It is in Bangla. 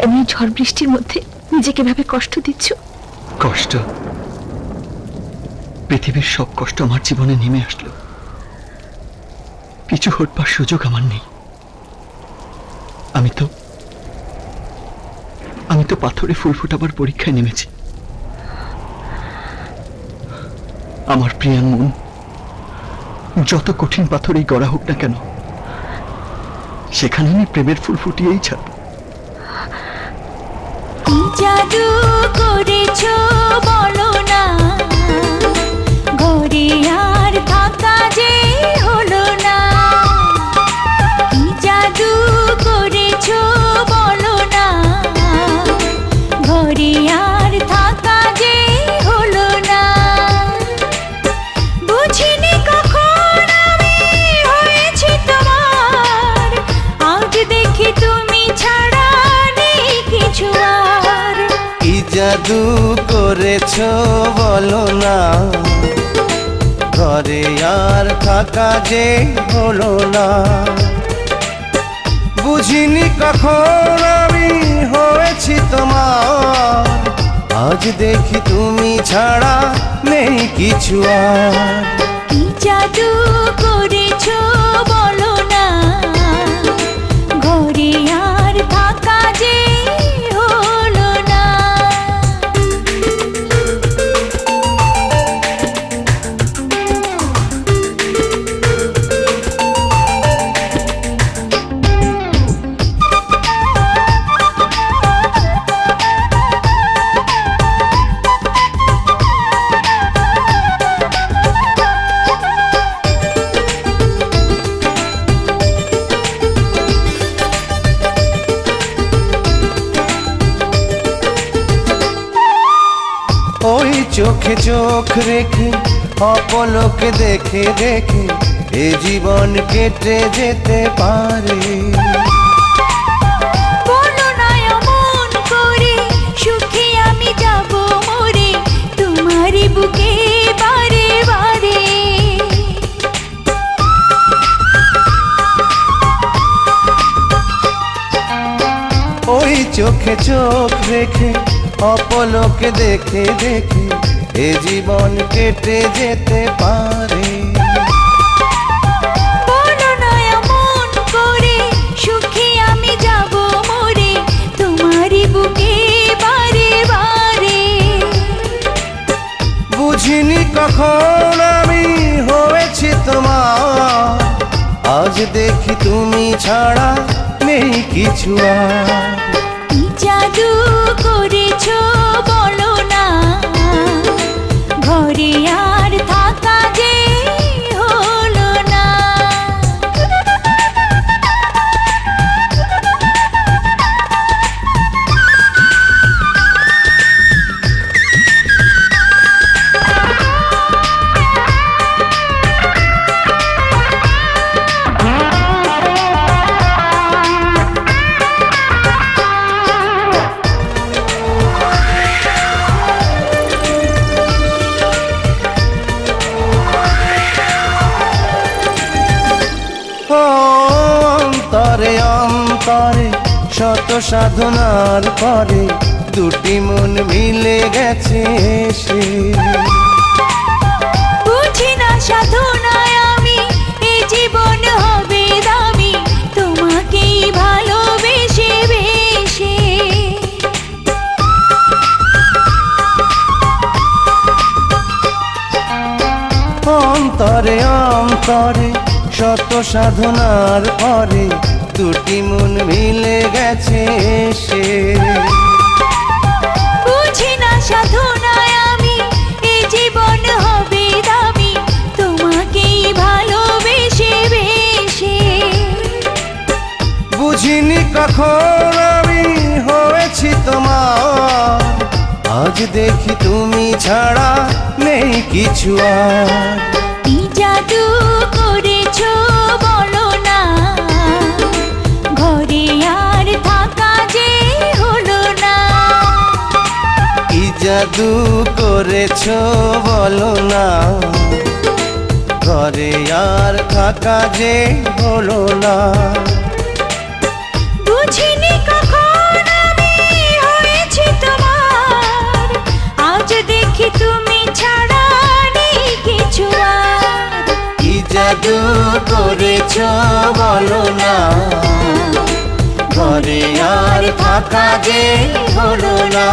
তুমি ঝড় বৃষ্টির মধ্যে নিজেকে ভাবে কষ্ট দিচ্ছ। কষ্ট? পৃথিবীর সব কষ্ট আমার জীবনে নেমে আসলো, পিছু হটবার সুযোগ আমার নেই। আমি তো পাথরে ফুল ফোটাবার পরীক্ষায় নেমেছি। আমার প্রিয়াঙ্গন, যত কঠিন পাথরেই গড়া হোক না কেন, সেখানে আমি প্রেমের ফুল ফুটিয়েই ছাড়ব। কি জাদু করেছো বলো না, ঘরে আর থাকা যে হলো না। কি জাদু করেছো বলো না, ঘরে আর থাকা যে হলো না। বুঝিনি কখন আমি হয়েছি তোমার, আজ দেখি তুমি ছাড়া নেই কিছু আর। কি জাদু করেছো বলো না, ঘরে আর থাকা যে হলো না। বুঝিনি কখন আমি হয়েছি তোমার, আজ দেখি তুমি ছাড়া নেই কিছু আর। কি জাদু করেছো বলো না, ঘরে আর থাকা যে হলো না। ওই চোখে চোখ রেখে অপলকে দেখে দেখে এ জীবন কেটে যেতে পারে। বলো না এমন করে, সুখে আমি যাব মরে তোমারই বুকে বারে বারে। ওই চোখে চোখ রেখে অপলকে দেখে দেখে এ জীবন কেটে যেতে পারে। বলো না এমন করে, সুখে আমি যাব মরে তোমারই বুকে বারে বারে। বুঝিনি কখন আমি হয়েছি তোমার, আজ দেখি তুমি ছাড়া নেই কিছু আর। কি জাদু করেছো বলো না, ঘরে আর থাকা যে হলো না। অন্তরে অন্তরে শত সাধনার পরে দুটি মন মিলে গেছে সে। বুঝি না সাধনায় আমি এ জীবন হবে দামি, তোমাকেই ভালোবেসে বেশে। অন্তরে অন্তরে শত সাধনার পরে দুটি মন মিলে গেছে সে। বুঝি না সাধনায় আমি এ জীবন হবে দামি, তোমাকেই ভালোবেসে বেশে। বুঝিনি কখন আমি হয়েছি তোমার, আজ দেখি তুমি ছাড়া নেই কিছু আর। কি জাদু করেছো বলো না, ঘরে আর থাকা যে হলো না। কি জাদু করেছো বলো না, ঘরে আর থাকা যে হলো না। বুঝিনি কখন আমি জাদু করেছ বলো না, ঘরে আর থাকা যে হলো না।